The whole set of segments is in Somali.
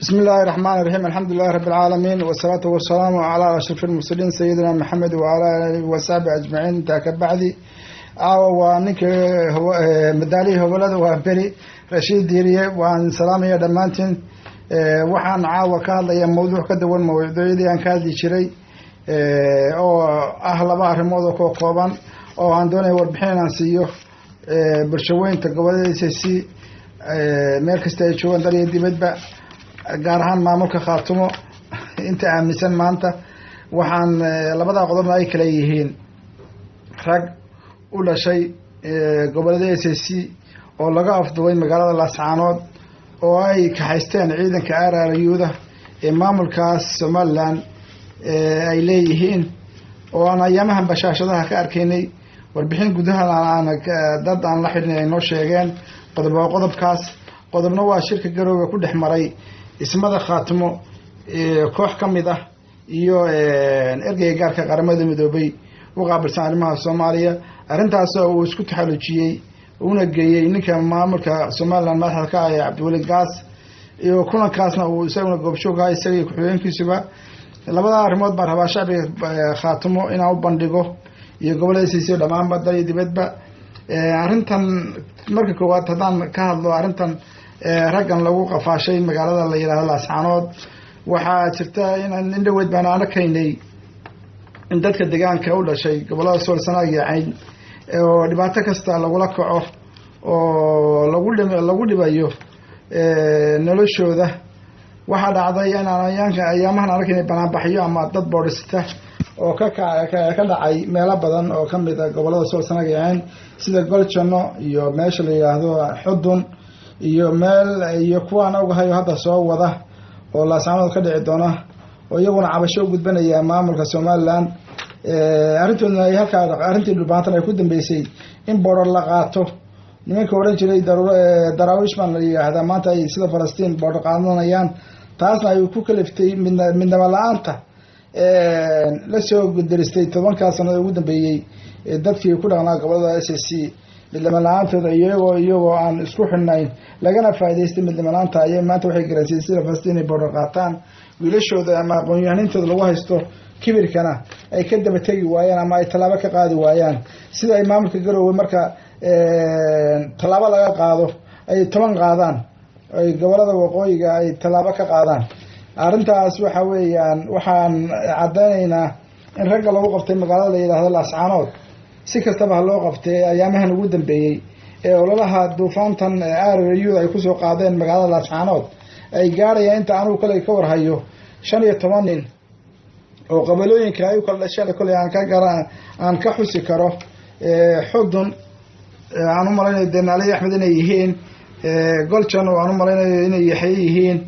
بسم الله الرحمن الرحيم الحمد لله رب العالمين والصلاة والسلام على أشرف المرسلين سيدنا محمد وعلى آله وصحبه أجمعين تاكبعدي وانك هو مدالي هو ولد وبري رشيد ديريه وان سلامي دمانتين waxaan caawa ka hadlayaa mowduuc ka duwan mowduucyadii aan ka hadli jiray oo ah laba arrimood oo kooban oo aan doonay warbixin aan siiyo bulshooyinka goboleedka si meel kasta ay joogaan dal iyo dibadba gaar ahaan maamulka Khaatumo inta aaminsan maanta waxaan labada qodob ay kala yihiin rag u dhashay goboleedka si oo laga afduubay magaalada Laascaanood oo ay ka haysteen ciidanka aarariyada ee maamulkaas Somaliland ay leeyihiin oo aan ayamahan bashaashadaha ka arkaynay warbixin gudaha dad aan la xidhnay noo sheegeen qodobkaas qodobna waa shirka garowga ku dhexmaray ismada Khaatumo koox kamid ah iyo ergeyga gaarka qaramada midoobay oo qaabilsan arrimaha Soomaaliya arintaas oo isku taxalujiyay una geeyay ninka maamulka Somaliland madaxda ah Cabdiwali Gaas iyo kulankaasna uu isaguna goobjoog ah isaga ku xigeenkiisuba labada arrimood baa rabaa shacbiga Khaatumo inuu u bandhigo iyo goboleedkiisa dhamaan badal dibadba arintan marka koowaad hadaan ka hadlo arintan raggan lagu qafaashay magaalada la yiraahdo Laascaanood waxa jirta in indhaweyd baan arkaynay in dadka deegaanka u dhashay gobolada Sool Sanaag iyo Cayn oo dhibaato kasta lagu la kaco oo lagu dhibayo noloshooda waxa dhacday in ayamahan arkaynay banaanbaxyo ama dad boodhista oo ka dhacay meelo badan oo kamid ah gobolada Sool Sanaag iyo Cayn sida Goljono iyo meesha la yiraahdo Xudun iyo meel iyo kuwaan ogahay hadda soo wada oo Laascaanood ka dhici doona oo iyaguna cabasho u gudbanaya maamulka Somaliland arintuna ay halka arintii dhulbaantan ay ku dambeysay in boodar la qaato nimanka oran jiray daraawish man la yiraahdo maanta ay sida Falastiin boodar qaadanayaan taasna ay ku kaliftay midnaba la'aanta la soo gudaristay 10 sano ugu dambeeyay dadkii ku dhaqnaa gobolada SSC midnaba la'aantooda iyagoo aan isku xirnayn lagana faa'iideystay midnaba la'aanta ay maanta waxay garansay sida Falastiin ay boodar qaataan wiilashooda ama aqoon-yahanintooda lagu haysto kibirkana ay ka daba tagi waayaan ama ay talaabo ka qaadi waayaan sida ay maamulka garowga marka talaabo laga qaado ay 10 qaadaan ay gobolada waqooyiga ay talaabo ka qaadaan arintaas waxa weeyaan waxaan cadeynaynaa in ragga lagu qabtay magaalada la yiraahdo Laascaanood si kastaba loo qabtay ayamahan ugu dambeeyay ee ololaha duufaantan aarariyada ay ku soo qaadeen magaalada Laascaanood ay gaarayaan inta aanu kale ka warhayo 15 nin oo qabalooyinka ay kala dhashay kale aan ka xusi karo Xudun aanu malaynayo Denaali Axmed inay yihiin Goljono aanu malaynayo inay yihiin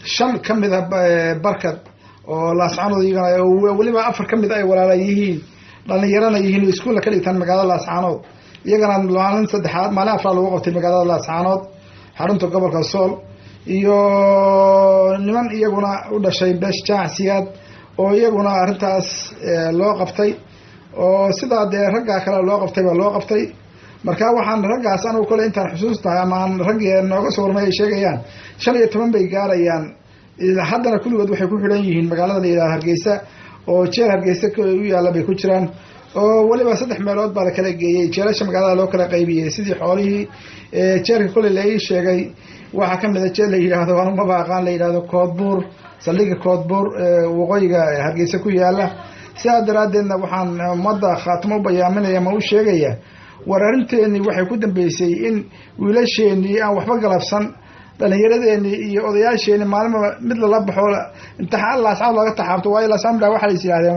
5 kamid ah barkad oo Laascaanood iyagana waliba 4 kamid ay walaalay yihiin dhalinyarana yihiin iskuul ka dhigtaan magaalada Laascaanood iyagana maalin saddexaad maalin afar lagu qabtay magaalada Laascaanood xarunta gobolka Sool iyo niman iyaguna u dhashay beesh jaacsiyaad oo iyaguna arintaas loo qabtay oo sida ragga kale loo qabtay marka waxaan raggaas anu kale intaan xusuustahay ama ragga nooga soo warmay sheegayaan 15 bay gaarayaan haddana kulligood waxay ku xidhan yihiin magaalada ilaa Hargeysa oo jeer Hargeysa u yaala bay ku jiraan oo waliba 3 meelood baa la kala geeyay jeelasha magaalada loo kala qaybiyay sidii xoolihii jeerka kale la sheegay waxa kamid ah jeel la yiraahdo aan ma baaqaan la yiraahdo Koodbuur saldhiga Koodbuur waqooyiga Hargeysa ku yaala sidaa daraadeedna waxaan umada Khaatumo bayaaminaya ma u sheegaya wararinteeni waxay ku dambeysay in wiilasheeni aan waxba galabsan dhalinyaradeeni iyo odayaasheeni maalmo mid la baxo imtixaan Laascaanood laga taxaabto waa ila saamda waxa ay yiraahdeen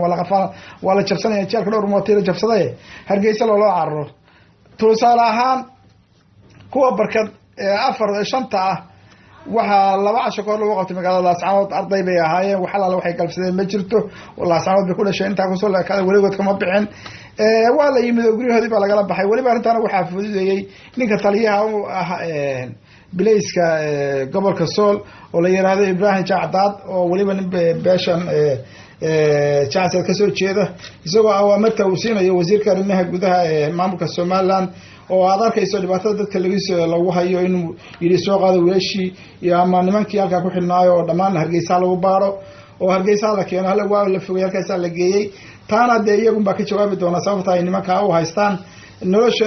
wala jabsanayeen jeelka dhowr mootil jabsaday Hargeysa loo carro tusaale ahaan kuwa barkad 4-5 ah waxa laba casho kor lagu qabtay magaalada Laascaanood arday bay ahaayeen waxa la waxay galbsadeen ma jirto Laascaanood bay ku dhashay inta ku soo laakada waligood kama bixin waa la yimid gurigoodii baa laga baxay waliba arintana waxa fududeeyay ninka taliyaha ah bilayska gobolka Sool oo la yiraahdo Ibrahim Jaacdaad oo waliba nin beeshan jaacad ka soo jeeda isagoo awaamirta uu siinayo wasiirka arrimaha gudaha ee maamulka Somaliland oo aad arkayso dhibaatada dadka lagu hayo inuu yiri soo qaado weeshi iyo ama nimankii halka ku xilnaayo oo dhamaan Hargeysa lagu baaro oo Hargeysa la keeno hal waa la fogay halkaas la geeyay taana de iyagu ba ka jawaabi doona sababta ay nimanka u haystaan nolosha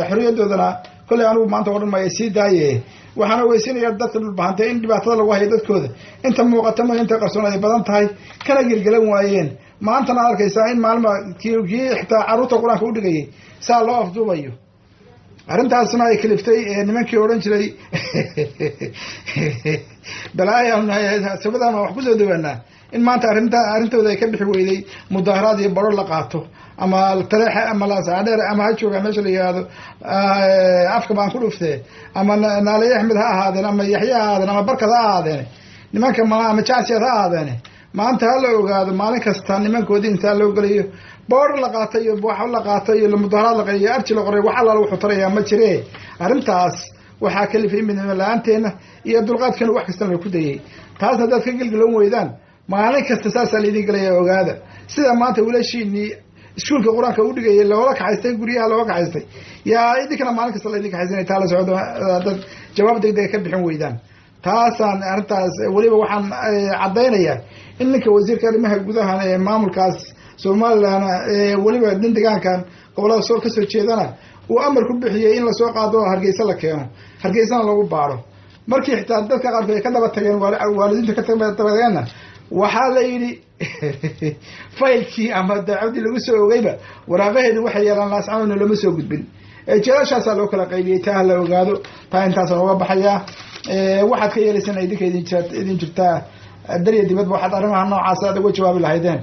xorriyadoodana kulli aanu maanta oo dhan ma sii daayay waxaana weysinaya dadka dhulbaantay in dhibaatada lagu hayo dadkooda inta muuqata ma inta qarsoonay badan tahay kana gilgalan waayeen maanta na arkaysaa in maalma kii xitaa caruurta quraanka u dhigay saa loo afduubayo arrintaasna ay kaliftay nimankii oran jiray balaayana sababana wax ku soo dhawaanaa in maanta arrintooda ay ka bixi weyday mudaaharaad iyo baro la qaato ama taleex ama la saadheer ama ha jooga meesha la yiraahdo afka baan ku dhuftay ama Naali Axmed ha ahaadeen ama Yaxya ha ahaadeen ama Barkad ha ahaadeen nimanka ama Jaasiya ha ahaadeen maanta la ogaado maalin kasta nimankoodii inta loo galiyo boor la qaatay iyo wax la qaatay iyo mudaaharaad la qeeyay arti la qoray waxa la wuxuu taraya ma jiree arrintaas waxa kalifay min laanteena iyo dulqaadkan wax kasta la ku dayay taasna dad ka gilgilan weydaan maalin kasta saasa la idin galay ogaada sida maanta wiilashiini iskuulka quraanka u dhigay loola kaxaystay guriyaha looga kaxaystay yaa idinkana maalin kasta la idin kaxaystay taala socdo dad jawaab degdeg ka bixin weydaan taasaan arrintaas waliba waxaan cadeynayaa in ninka wasiirka arrimaha gudaha ee maamulkaas Soomaaliland waliba deegaankan gobolada soo ka soo jeedana uu amar ku bixiyay in la soo qaado Hargeysa la keeno Hargeysana lagu baaro markii xitaa dadka qaar ay ka daba tageen waalidiinta ka tabadeena waxa la yiri faylkii ama dacwadii lagu soo oogayba waraaqaheedu waxay yeelan laascano lama soo gudbin jeelashaas loo kala qaybiyay taa la ogaado taa intaas uga baxaya waxaad ka yeelaysan idin jirtaa dariya dibad waxaad arrimaha noocaas ah uga jawaabi lahaydeen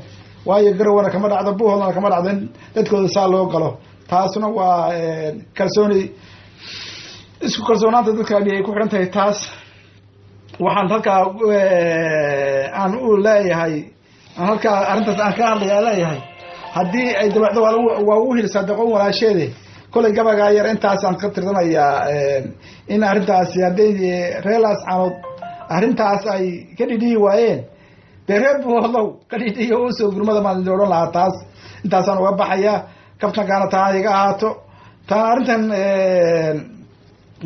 waayo garowana kama dhacdo buuhoodana kama dhacdo dadkooda saa loo galo taasuna waa kalsooni isku kalsoonaanta dadka ay ku xiran tahay taas waxaan halka aan u leeyahay halka arrintaas aan ka hadlayaa haddii ay dabacdo waa u hilsa daqoon walaasheede kulay gabaga yar intaas aan ka tirsanaya in arrintaas haday reelaas canood arrintaas ay ka dhidhii waayeen bereeb wallow ka dhidhiyo oo soo gurmada ma dooran lahaa taas intaas aan uga baxaya kabtankaana taa iga ahaato taa arrintan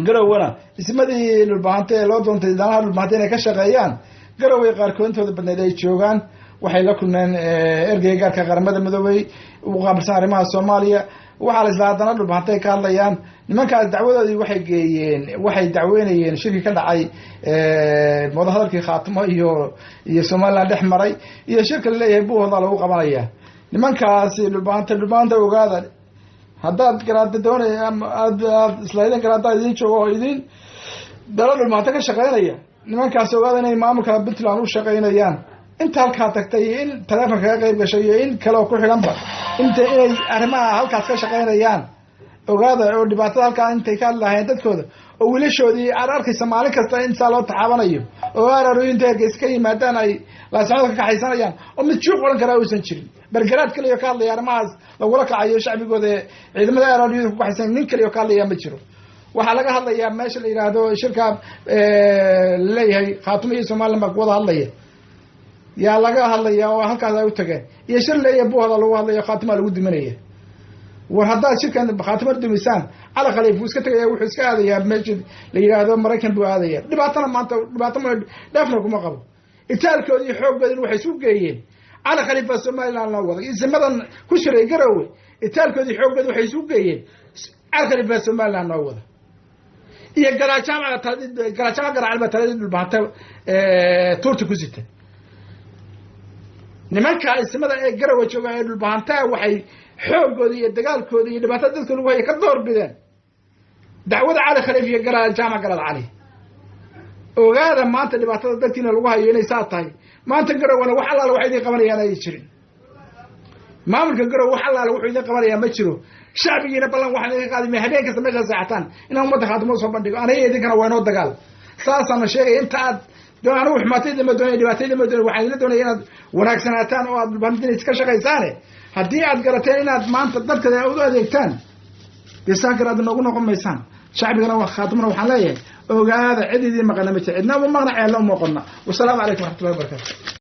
garowana ismadii dhulbaantay loo doontay danaha dhulbaantay inay ka shaqeeyaan garowe qaarkoontooda badneed ay joogaan waxay la kulmeen ergeyga gaarka qaramada midoobay ugu qaabilsan arrimaha Soomaaliya waxa la isla hadana dhulbaantay ka hadlayaan nimankaas dacwadoodii waxay dacweynayeen shirki ka dhacay wadahadalkii Khaatimo iyo Soomaaliland dhex maray iyo shirka leeyahay buuhooda lagu qabanaya nimankaas dhulbaanta ogaada haddaad garaad doonay aad islaayeen garaad idin joogo idin dalal maanta ka shaqeynaya nimankaas ogaada inay maamulka Puntland u shaqeynayaan inta halka tagtay in taleefanka ka qayb gashay in kale oo ku xiranba inay arrimaha halkaas ka shaqeynayaan ogaada oo dhibaatada halka intay ka lahayn dadkooda oo wiilashoodii arkaysa maalin kasta in loo taxaabanayo oo ararooyinta iska yimaadaan ay la socodka ka xaysanayaan oo mid juuq waran kara uusan jirin bargaraad kale oo ka hadlaya arrimahaas lagula kacayo shacbigooda ciidamada ararooyinka ku xaysan nin kale oo ka hadlaya ma jiro waxa laga hadlayaa meesha la yiraahdo shirka leeyahay Khaatimo iyo Soomaaliland ma wada hadlaya yaa laga hadlaya oo halkaas ay u tageen iyo shir leeyahay buuhada lagu hadlayo Khaatimo lagu dimanaya war hadda shirkan Khaatimo dumisaan ala khaliif iska tagay wuxuu iska aadayaa meesha la yiraahdo Mareykan buu aadaya dhibaatana maanta dhibaato ma dhaafna kuma qabo itaalkoodii xoogooda waxay soo geeyeen ala khaliif Soomaaliland la wada ismadan ku shiray garowe itaalkoodii xoogooda waxay soo geeyeen ala khaliif Soomaaliland la wada iyo garaajama garacalba talada dhulbaanta tuurta ku sita nimanka ismada ee garowe jooga ee dhulbaanta waxay xoogooda iyo dagaalkooda iyo dhibaatada dadka lagu hayo ka door bideen dacwada cali khaliif iyo garaajama garad cali ogaada maanta dhibaatada dadkiina lagu hayo inay saa tahay maanta garowana wax allaala wax idin qabanayaan ay jirin maamulka garow wax allaala wuxuu idin qabanayaa ma jiro shacbigiina ballan waxaan idin qaadimay habeen kasta meesha saacatan inaan ummadda Khaatimo soo bandhigo aniga idinkana waa inoo dagaal saasana sheegay inta aad doonaan wax maatayda ma doonay dhibaatayda ma doonay waxaan idin doonay inaad wanaagsanaataan oo aad bandin iska shaqaysaan haddii aad garateen inaad maanta dadka u adeegtaan bisaakaraad noogu noqon maysaan shacbigana waa Khaatimona waxaan leeyahay ogaada cididii maqana ma cidna ma maqna ceelo ma qonna wassalaamu calaykum wa rahmatullahi wa barakatuh